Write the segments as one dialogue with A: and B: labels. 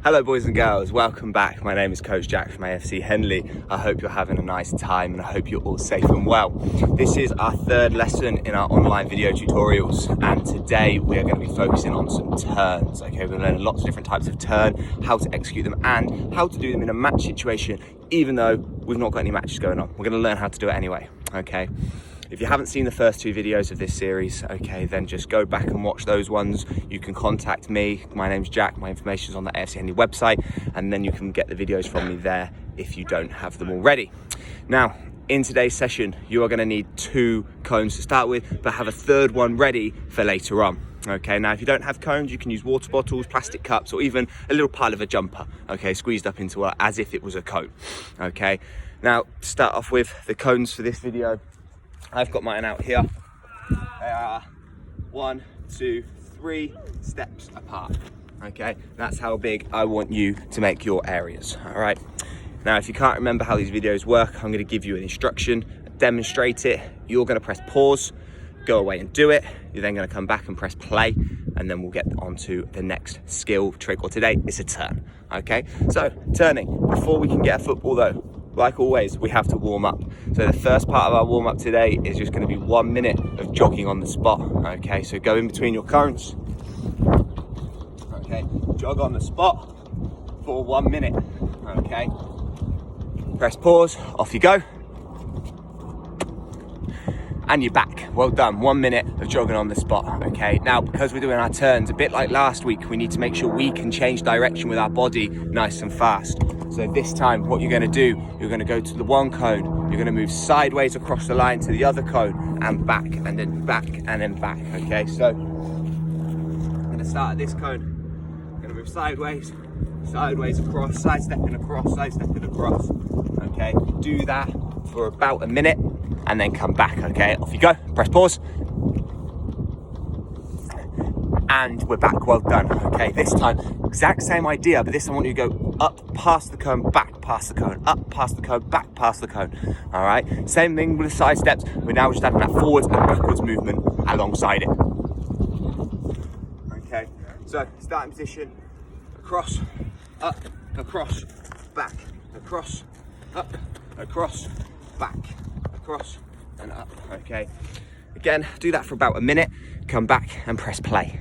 A: Hello boys and girls, welcome back. My name is Coach Jack from AFC Henley. I hope you're having a nice time and I hope you're all safe and well. This is our third lesson in our online video tutorials, and today we are going to be focusing on some turns. Okay, we're going to learn lots of different types of turn, how to execute them and how to do them in a match situation, even though we've not got any matches going on. We're going to learn how to do it anyway, okay? If you haven't seen the first two videos of this series, okay, then just go back and watch those ones. You can contact me. My name's Jack. My information is on the AFC Henley website, and then you can get the videos from me there if you don't have them already. Now, in today's session, you are going to need 2 cones to start with, but have a third one ready for later on. Okay, now if you don't have cones, you can use water bottles, plastic cups, or even a little pile of a jumper, okay, squeezed up into it as if it was a cone. Okay, now to start off with the cones for this video, I've got mine out here. They are 1, 2, 3 steps apart. Okay, that's how big I want you to make your areas. All right. Now, if you can't remember how these videos work, I'm going to give you an instruction, demonstrate it. You're going to press pause, go away and do it. You're then going to come back and press play, and then we'll get on to the next skill trick. Or today, it's a turn. Okay, so turning. Before we can get a football though, like always, we have to warm up. So the first part of our warm up today is just going to be 1 minute of jogging on the spot. Okay, so go in between your cones. Okay, jog on the spot for 1 minute. Okay, press pause, off you go. And you're back. Well done. 1 minute of jogging on the spot. Okay, now because we're doing our turns, a bit like last week, we need to make sure we can change direction with our body nice and fast. So this time, what you're going to do, you're going to go to the one cone, you're going to move sideways across the line to the other cone, and back, and then back, and then back. Okay, so I'm going to start at this cone. I'm going to move sideways, sideways across, sidestepping across, sidestepping across. Okay, do that for about a minute, and then come back. Okay, off you go. Press pause. And we're back. Well done. Okay, this time, exact same idea, but this time I want you to go up past the cone, back past the cone, up past the cone, back past the cone. All right, same thing with the side steps. We're now just adding that forwards and backwards movement alongside it. Okay, so starting position, across, up, across, back, across, up, across, back, across, and up. Okay, again, do that for about a minute, come back and press play.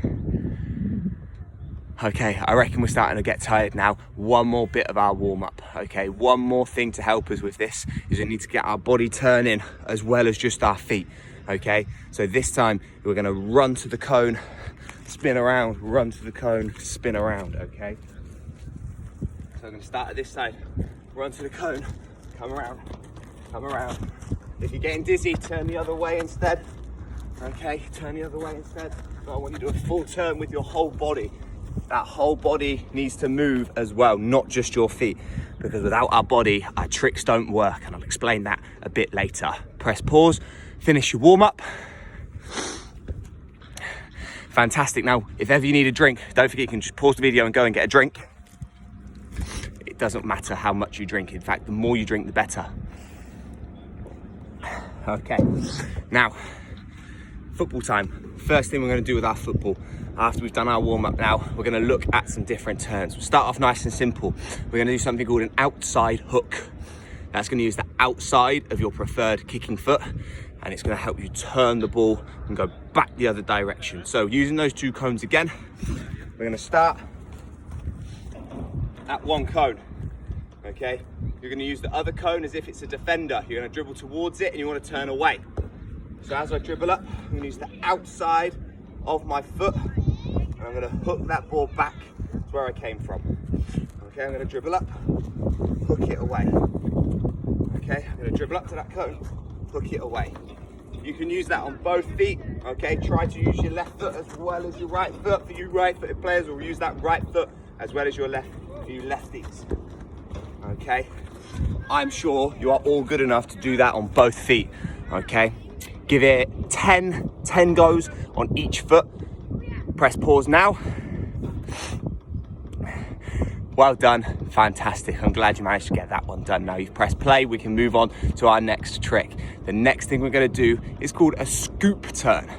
A: Okay, I reckon we're starting to get tired now. One more bit of our warm up. Okay, one more thing to help us with this is we need to get our body turning as well as just our feet. Okay, so this time we're going to run to the cone, spin around, run to the cone, spin around. Okay, so I'm going to start at this side, run to the cone, come around, come around. If you're getting dizzy, turn the other way instead. Okay, turn the other way instead. So I want you to do a full turn with your whole body. That whole body needs to move as well, not just your feet, because without our body, our tricks don't work, and I'll explain that a bit later. Press pause, finish your warm up. Fantastic. Now, if ever you need a drink, don't forget you can just pause the video and go and get a drink. It doesn't matter how much you drink. In fact, the more you drink, the better. Okay, now, football time. First thing we're going to do with our football, after we've done our warm-up now, we're going to look at some different turns. We'll start off nice and simple. We're going to do something called an outside hook. That's going to use the outside of your preferred kicking foot, and it's going to help you turn the ball and go back the other direction. So using those 2 cones again, we're going to start at one cone. Okay, you're going to use the other cone as if it's a defender. You're going to dribble towards it and you want to turn away. So as I dribble up, I'm going to use the outside of my foot, and I'm going to hook that ball back to where I came from. Okay, I'm going to dribble up, hook it away. Okay, I'm going to dribble up to that cone, hook it away. You can use that on both feet. Okay, try to use your left foot as well as your right foot. For you right-footed players, will use that right foot as well as your left for you lefties. Okay, I'm sure you are all good enough to do that on both feet. Okay, give it 10 goes on each foot. Press pause now. Well done, fantastic. I'm glad you managed to get that one done. Now you've pressed play, we can move on to our next trick. The next thing we're going to do is called a scoop turn.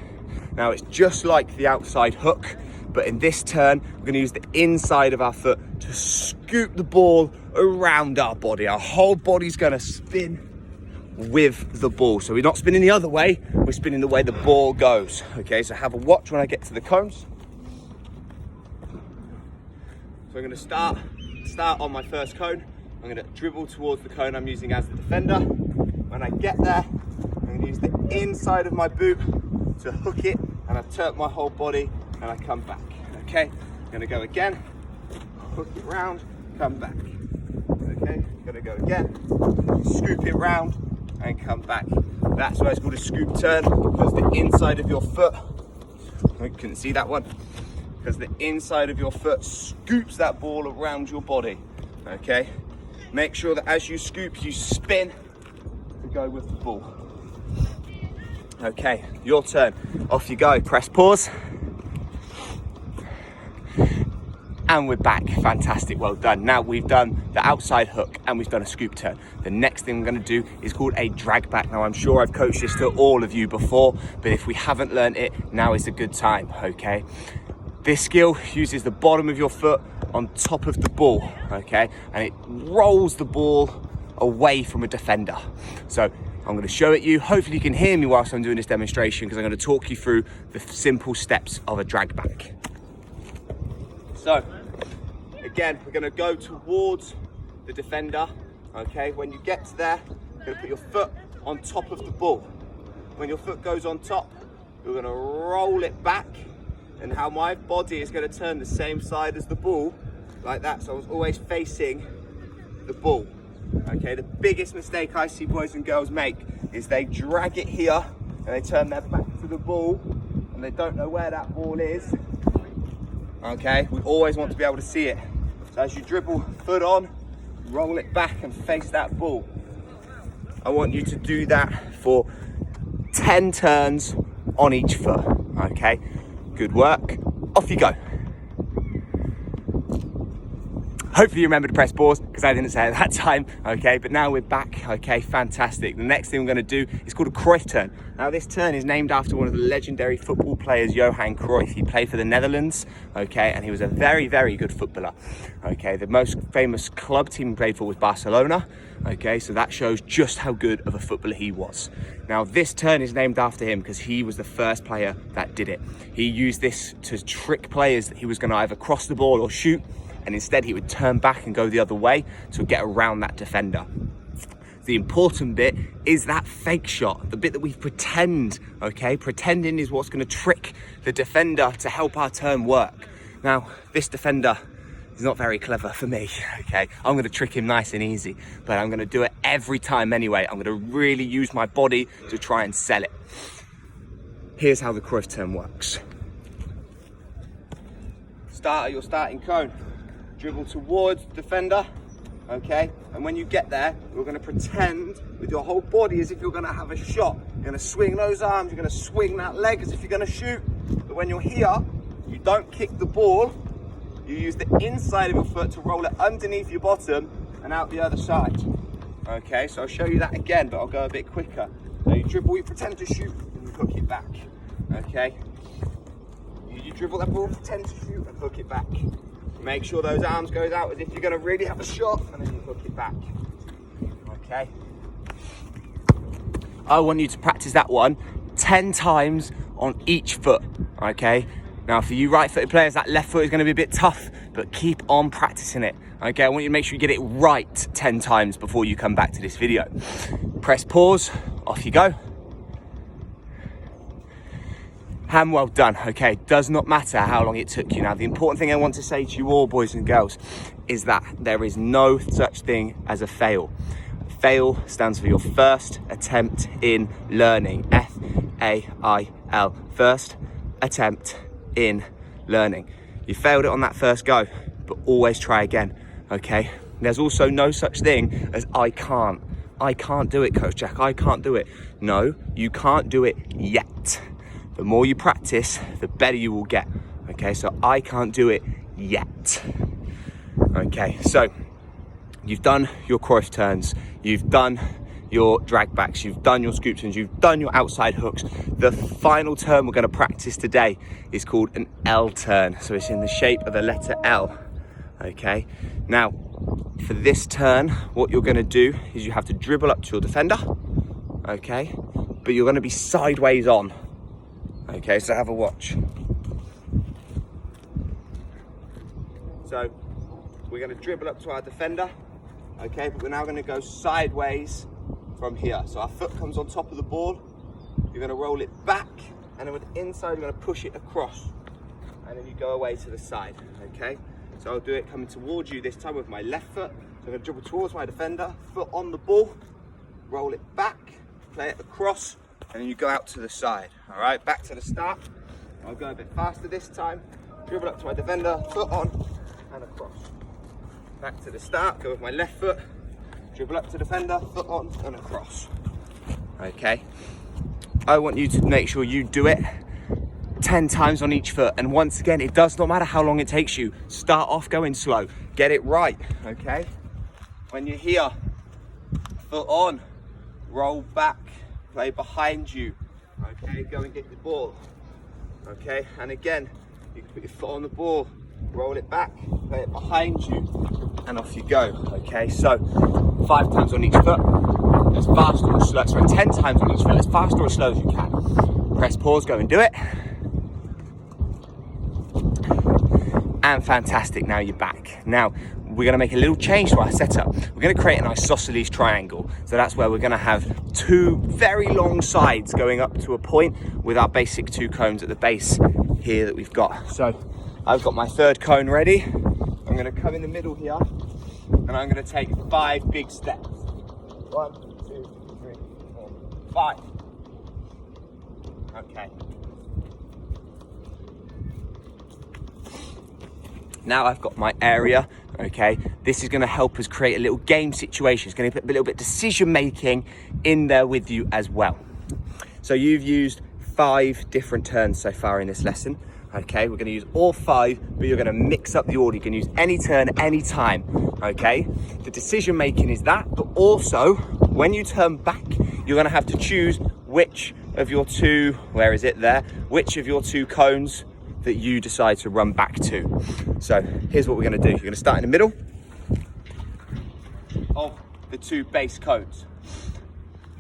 A: Now it's just like the outside hook, But in this turn, we're gonna use the inside of our foot to scoop the ball around our body. Our whole body's gonna spin with the ball. So we're not spinning the other way, we're spinning the way the ball goes. Okay, so have a watch when I get to the cones. So I'm gonna start on my first cone. I'm gonna dribble towards the cone I'm using as the defender. When I get there, I'm gonna use the inside of my boot to hook it, and I turn my whole body and I come back. Okay, I'm gonna go again, hook it round, come back. Okay, gonna go again, scoop it round and come back. That's why it's called a scoop turn, because the inside of your foot, I couldn't see that one, because the inside of your foot scoops that ball around your body. Okay, make sure that as you scoop, you spin to go with the ball. Okay, your turn. Off you go. Press pause. And we're back. Fantastic, well done. Now we've done the outside hook and we've done a scoop turn. The next thing we're gonna do is called a drag back. Now I'm sure I've coached this to all of you before, but if we haven't learned it, now is a good time, okay? This skill uses the bottom of your foot on top of the ball, okay? And it rolls the ball away from a defender. So I'm gonna show it you. Hopefully you can hear me whilst I'm doing this demonstration, because I'm gonna talk you through the simple steps of a drag back. So, again, we're gonna go towards the defender, okay? When you get to there, you're gonna put your foot on top of the ball. When your foot goes on top, you're gonna roll it back, and how my body is gonna turn the same side as the ball, like that. So I was always facing the ball, okay? The biggest mistake I see boys and girls make is they drag it here, and they turn their back to the ball, and they don't know where that ball is. Okay, we always want to be able to see it. So as you dribble foot on, roll it back and face that ball. I want you to do that for 10 turns on each foot, okay? Good work, off you go. Hopefully you remember to press pause, because I didn't say it at that time, okay? But now we're back, okay, fantastic. The next thing we're gonna do is called a Cruyff turn. Now this turn is named after one of the legendary football players, Johan Cruyff. He played for the Netherlands, okay? And he was a very, very good footballer, okay? The most famous club team he played for was Barcelona, okay? So that shows just how good of a footballer he was. Now this turn is named after him because he was the first player that did it. He used this to trick players that he was gonna either cross the ball or shoot, and instead he would turn back and go the other way to get around that defender. The important bit is that fake shot, the bit that we pretend, okay? Pretending is what's gonna trick the defender to help our turn work. Now, this defender is not very clever for me, okay? I'm gonna trick him nice and easy, but I'm gonna do it every time anyway. I'm gonna really use my body to try and sell it. Here's how the Cruyff turn works. Start at your starting cone. Dribble towards the defender, okay? And when you get there, you're gonna pretend with your whole body as if you're gonna have a shot. You're gonna swing those arms, you're gonna swing that leg as if you're gonna shoot. But when you're here, you don't kick the ball, you use the inside of your foot to roll it underneath your bottom and out the other side. Okay, so I'll show you that again, but I'll go a bit quicker. So you dribble, you pretend to shoot, and you hook it back, okay? You dribble that ball, pretend to shoot, and hook it back. Make sure those arms goes out as if you're gonna really have a shot, and then you hook it back, okay? I want you to practice that one 10 times on each foot, okay? Now for you right-footed players, that left foot is gonna be a bit tough, but keep on practicing it, okay? I want you to make sure you get it right 10 times before you come back to this video. Press pause, off you go. And well done, okay? Does not matter how long it took you. Now, the important thing I want to say to you all, boys and girls, is that there is no such thing as a fail. Fail stands for your first attempt in learning. F-A-I-L, first attempt in learning. You failed it on that first go, but always try again, okay? There's also no such thing as I can't do it, Coach Jack, I can't do it. No, you can't do it yet. The more you practice, the better you will get. Okay, so I can't do it yet. Okay, so you've done your Cruyff turns, you've done your drag backs, you've done your scoop turns, you've done your outside hooks. The final turn we're going to practice today is called an L turn. So it's in the shape of a letter L. Okay, now for this turn, what you're going to do is you have to dribble up to your defender. Okay, but you're going to be sideways on. Okay, so have a watch. So we're going to dribble up to our defender. Okay, but we're now going to go sideways from here. So our foot comes on top of the ball. You're going to roll it back, and then with the inside, you're going to push it across, and then you go away to the side. Okay, so I'll do it coming towards you this time with my left foot. So I'm going to dribble towards my defender, foot on the ball, roll it back, play it across, and then you go out to the side. All right, back to the start. I'll go a bit faster this time. Dribble up to my defender, foot on, and across. Back to the start, go with my left foot, dribble up to defender, foot on and across. Okay, I want you to make sure you do it 10 times on each foot. And once again, it does not matter how long it takes you. Start off going slow, get it right, okay? When you're here, foot on, roll back, play behind you, okay? Go and get the ball, okay? And again, you can put your foot on the ball, roll it back, play it behind you, and off you go. Okay, so 5 times on each foot, as fast or slow, sorry, 10 times on each foot, as fast or as slow as you can. Press pause, go and do it. And fantastic, now you're back. Now, we're gonna make a little change to our setup. We're gonna create an isosceles triangle. So that's where we're gonna have 2 very long sides going up to a point with our basic 2 cones at the base here that we've got. So I've got my 3rd cone ready. I'm going to come in the middle here, and I'm going to take 5 big steps. 1, 2, 3, 4, 5. Okay. Now I've got my area. Okay, this is going to help us create a little game situation. It's going to put a little bit of decision making in there with you as well. So you've used 5 different turns so far in this lesson. Okay, we're going to use all 5, but you're going to mix up the order. You can use any turn, any time. Okay, the decision making is that, but also when you turn back, you're going to have to choose which of your 2, where is it there, which of your 2 cones that you decide to run back to. So here's what we're going to do. You're going to start in the middle of the 2 base cones.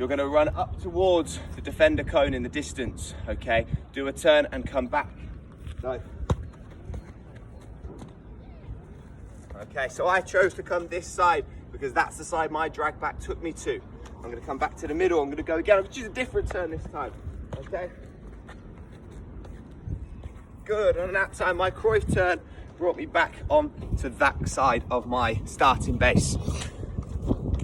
A: You're going to run up towards the defender cone in the distance. Okay, do a turn and come back. Okay, so I chose to come this side because that's the side my drag back took me to. I'm going to come back to the middle. I'm going to go again. I'm going to choose a different turn this time. Okay. Good. And that time my Cruyff turn brought me back on to that side of my starting base.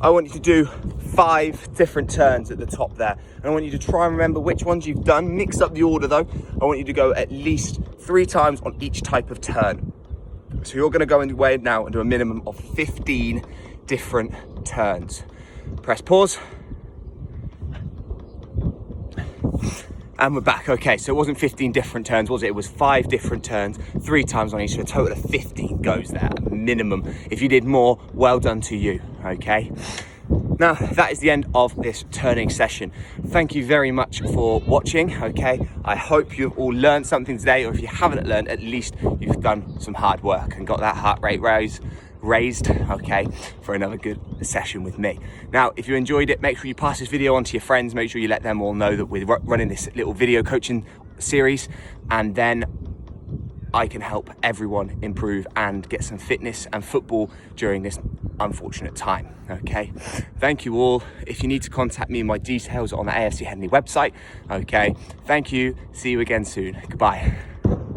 A: I want you to do 5 different turns at the top there. And I want you to try and remember which ones you've done. Mix up the order though. I want you to go at least 3 times on each type of turn. So you're going to go away now and do a minimum of 15 different turns. Press pause. And we're back. Okay, so it wasn't 15 different turns, was it? It was 5 different turns, 3 times on each, so a total of 15 goes there, minimum. If you did more, well done to you, okay? Now, that is the end of this turning session. Thank you very much for watching, okay? I hope you've all learned something today, or if you haven't learned, at least you've done some hard work and got that heart rate raised, okay, for another good session with me. Now, if you enjoyed it, make sure you pass this video on to your friends. Make sure you let them all know that we're running this little video coaching series, and then I can help everyone improve and get some fitness and football during this unfortunate time, okay? Thank you all. If you need to contact me, my details are on the AFC Henley website, okay? Thank you. See you again soon. Goodbye.